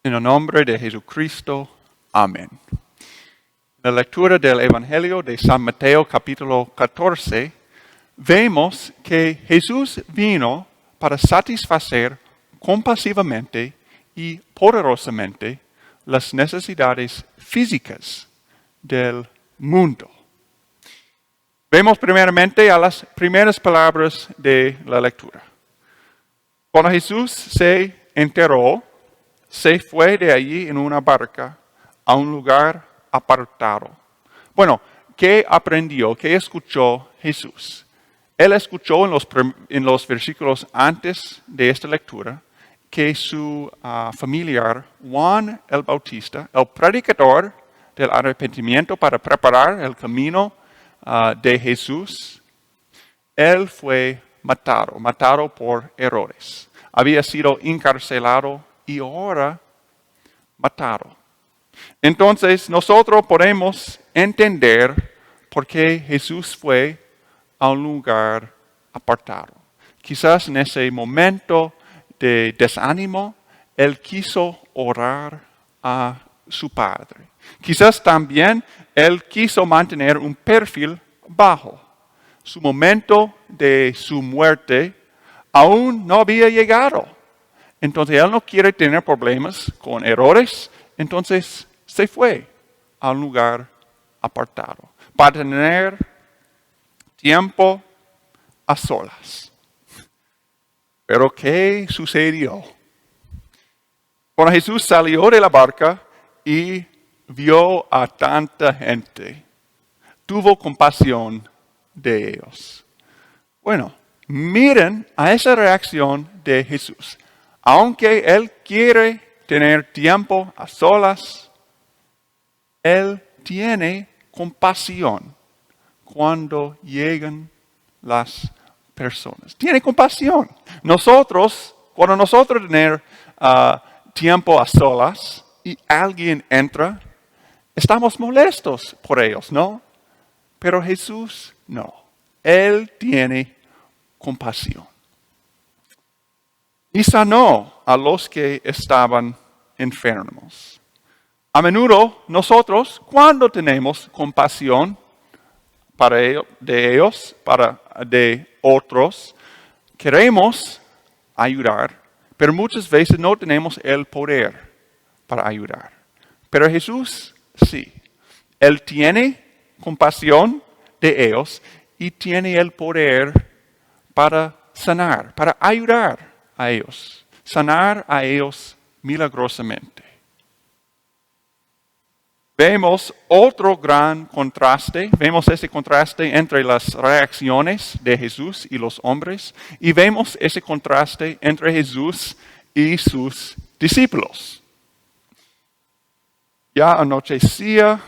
En el nombre de Jesucristo. Amén. En la lectura del Evangelio de San Mateo capítulo 14, vemos que Jesús vino para satisfacer compasivamente y poderosamente las necesidades físicas del mundo. Vemos primeramente a las primeras palabras de la lectura. Cuando Jesús se enteró, se fue de allí en una barca a un lugar apartado. Bueno, ¿qué aprendió? ¿Qué escuchó Jesús? Él escuchó en los versículos antes de esta lectura que su familiar Juan el Bautista, el predicador del arrepentimiento para preparar el camino de Jesús, él fue matado por Herodes. Había sido encarcelado y ahora matado. Entonces nosotros podemos entender por qué Jesús fue a un lugar apartado. Quizás en ese momento de desánimo, él quiso orar a su Padre. Quizás también él quiso mantener un perfil bajo. Su momento de su muerte aún no había llegado. Entonces él no quiere tener problemas con Herodes, entonces se fue a un lugar apartado para tener tiempo a solas. Pero ¿qué sucedió? Cuando Jesús salió de la barca y vio a tanta gente, tuvo compasión de ellos. Bueno, miren a esa reacción de Jesús. Aunque Él quiere tener tiempo a solas, Él tiene compasión cuando llegan las personas. Tiene compasión. Cuando nosotros tenemos tiempo a solas y alguien entra, estamos molestos por ellos, ¿no? Pero Jesús no. Él tiene compasión. Y sanó a los que estaban enfermos. A menudo nosotros, cuando tenemos compasión de otros, queremos ayudar, pero muchas veces no tenemos el poder para ayudar. Pero Jesús sí. Él tiene compasión de ellos y tiene el poder para sanar, para ayudar a ellos, sanar a ellos milagrosamente. Vemos otro gran contraste, vemos ese contraste entre las reacciones de Jesús y los hombres, y vemos ese contraste entre Jesús y sus discípulos. Ya anochecía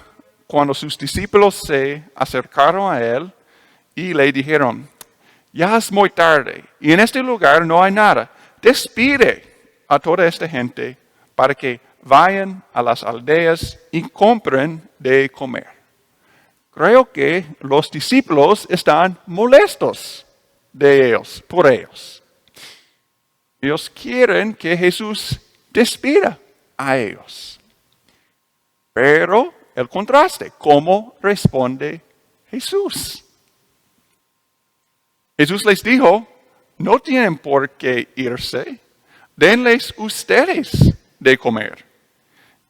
cuando sus discípulos se acercaron a él y le dijeron: ya es muy tarde y en este lugar no hay nada. Despide a toda esta gente para que vayan a las aldeas y compren de comer. Creo que los discípulos están molestos por ellos. Ellos quieren que Jesús despida a ellos. Pero el contraste, ¿cómo responde Jesús? Jesús les dijo: no tienen por qué irse, denles ustedes de comer.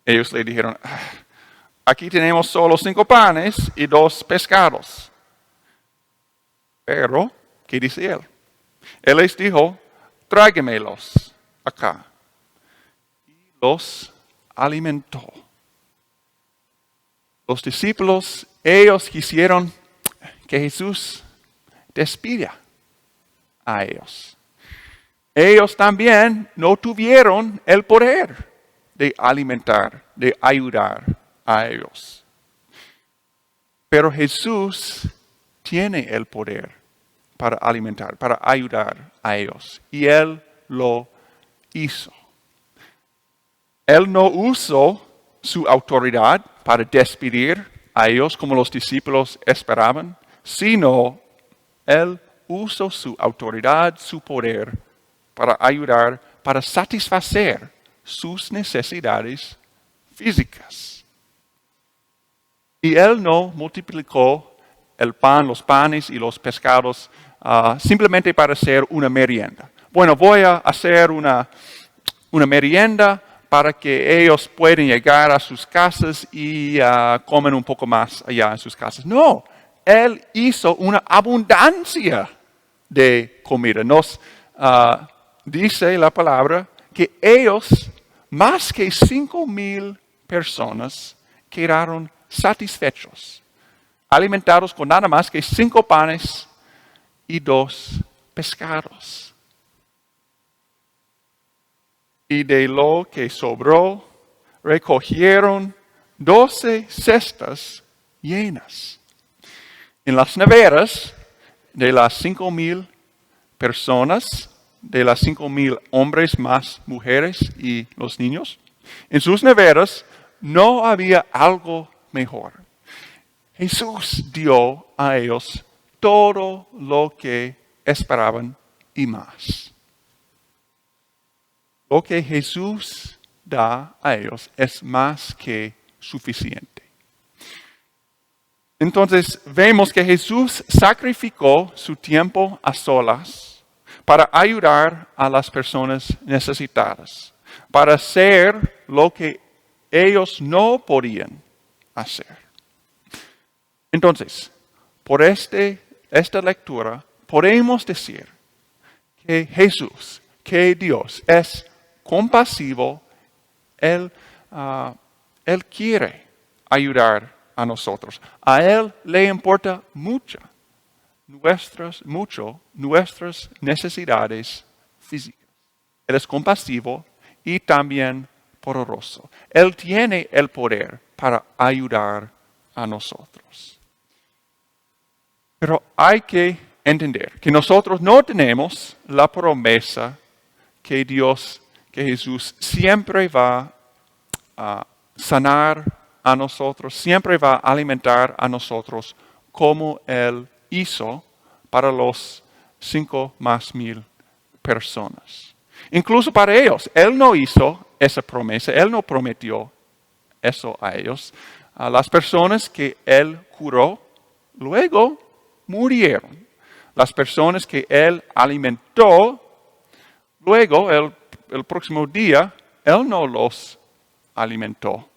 Ellos le dijeron: aquí tenemos solo 5 panes y 2 pescados. Pero, ¿qué dice él? Él les dijo: tráigamelos acá. Y los alimentó. Los discípulos, ellos quisieron que Jesús despida a ellos. Ellos también no tuvieron el poder de alimentar, de ayudar a ellos. Pero Jesús tiene el poder para alimentar, para ayudar a ellos. Y Él lo hizo. Él no usó su autoridad para despedir a ellos como los discípulos esperaban, sino Él usó su autoridad, su poder para ayudar, para satisfacer sus necesidades físicas. Y Él no multiplicó el pan, los panes y los pescados simplemente para hacer una merienda. Bueno, voy a hacer una merienda para que ellos puedan llegar a sus casas y comen un poco más allá en sus casas. No, Él hizo una abundancia de comida. Nos dice la palabra que ellos, más que 5,000 personas, quedaron satisfechos, alimentados con nada más que 5 panes y 2 pescados. Y de lo que sobró, recogieron 12 cestas llenas. En las neveras de las 5,000 personas, de las 5,000 hombres más mujeres y los niños, en sus neveras no había algo mejor. Jesús dio a ellos todo lo que esperaban y más. Lo que Jesús da a ellos es más que suficiente. Entonces vemos que Jesús sacrificó su tiempo a solas para ayudar a las personas necesitadas, para hacer lo que ellos no podían hacer. Entonces, por esta lectura podemos decir que Jesús, que Dios es compasivo, Él quiere ayudar a nosotros. A Él le importa mucho nuestras necesidades físicas. Él es compasivo y también poderoso. Él tiene el poder para ayudar a nosotros. Pero hay que entender que nosotros no tenemos la promesa que Jesús siempre va a sanar a nosotros, siempre va a alimentar a nosotros como Él hizo para los 5,000 personas. Incluso para ellos, Él no hizo esa promesa, Él no prometió eso a ellos. A las personas que Él curó, luego murieron. Las personas que Él alimentó, luego el próximo día, Él no los alimentó.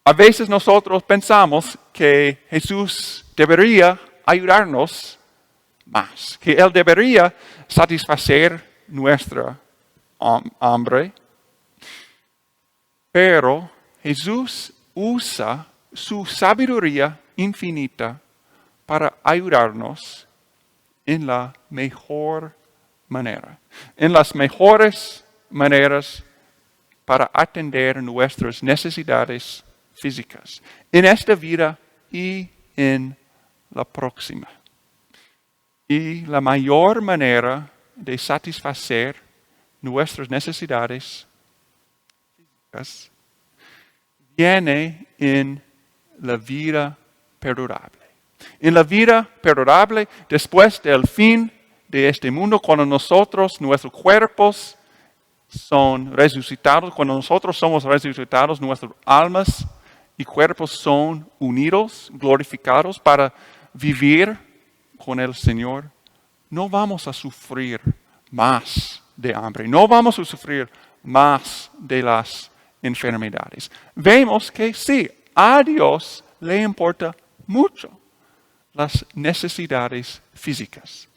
A veces nosotros pensamos que Jesús debería ayudarnos más, que Él debería satisfacer nuestra hambre, pero Jesús usa su sabiduría infinita para ayudarnos en la mejor manera, en las mejores maneras para atender nuestras necesidades físicas, en esta vida y en la próxima. Y la mayor manera de satisfacer nuestras necesidades físicas viene en la vida perdurable. En la vida perdurable, después del fin de este mundo, cuando nuestros cuerpos son resucitados, cuando nosotros somos resucitados, nuestras almas y cuerpos son unidos, glorificados para vivir con el Señor, no vamos a sufrir más de hambre, no vamos a sufrir más de las enfermedades. Vemos que sí, a Dios le importa mucho las necesidades físicas.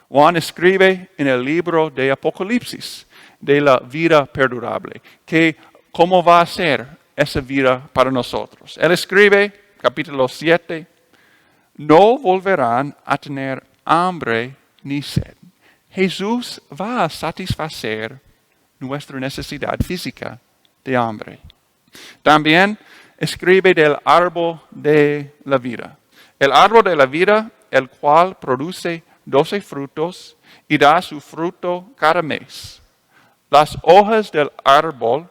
Juan escribe en el libro de Apocalipsis de la vida perdurable, que cómo va a ser esa vida para nosotros. Él escribe, capítulo 7, no volverán a tener hambre ni sed. Jesús va a satisfacer nuestra necesidad física de hambre. También escribe del árbol de la vida. El árbol de la vida, el cual produce 12 frutos y da su fruto cada mes. Las hojas del árbol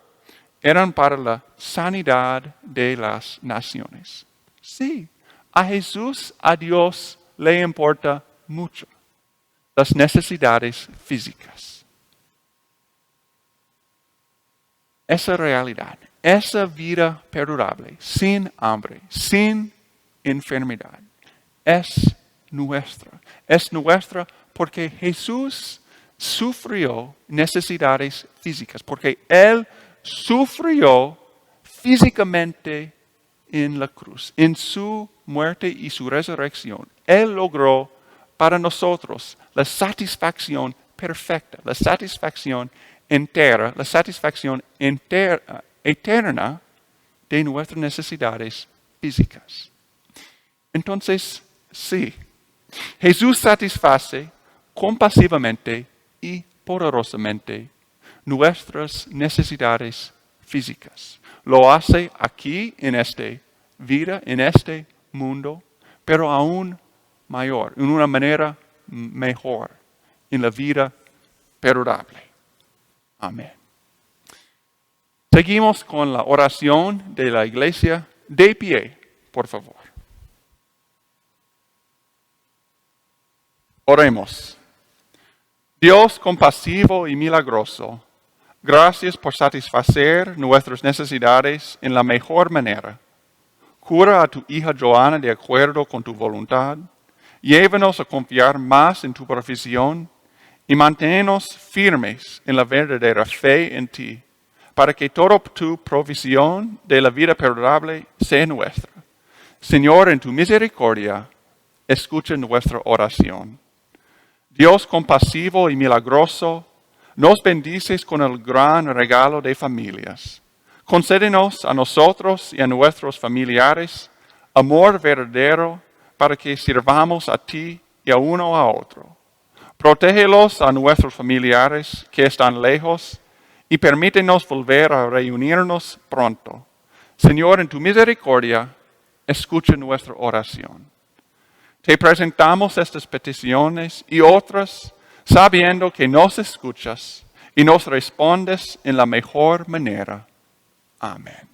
eran para la sanidad de las naciones. Sí, a Jesús, a Dios le importa mucho las necesidades físicas. esa realidad, esa vida perdurable, sin hambre, sin enfermedad, es nuestra. Es nuestra porque Jesús sufrió necesidades físicas, porque Él sufrió físicamente en la cruz, en su muerte y su resurrección. Él logró para nosotros la satisfacción perfecta, la satisfacción entera, la satisfacción eterna de nuestras necesidades físicas. Entonces, sí, Jesús satisface compasivamente y poderosamente nuestras necesidades físicas. Lo hace aquí en esta vida, en este mundo, pero aún mayor, en una manera mejor, en la vida perdurable. Amén. Seguimos con la oración de la iglesia. De pie, por favor. Oremos. Dios compasivo y milagroso, gracias por satisfacer nuestras necesidades en la mejor manera. Cura a tu hija Joana de acuerdo con tu voluntad. Llévanos a confiar más en tu provisión y manténnos firmes en la verdadera fe en ti, para que toda tu provisión de la vida perdurable sea nuestra. Señor, en tu misericordia, escucha nuestra oración. Dios compasivo y milagroso, nos bendices con el gran regalo de familias. Concédenos a nosotros y a nuestros familiares amor verdadero para que sirvamos a ti y a uno a otro. Protégelos a nuestros familiares que están lejos y permítenos volver a reunirnos pronto. Señor, en tu misericordia, escucha nuestra oración. Te presentamos estas peticiones y otras, sabiendo que nos escuchas y nos respondes en la mejor manera. Amén.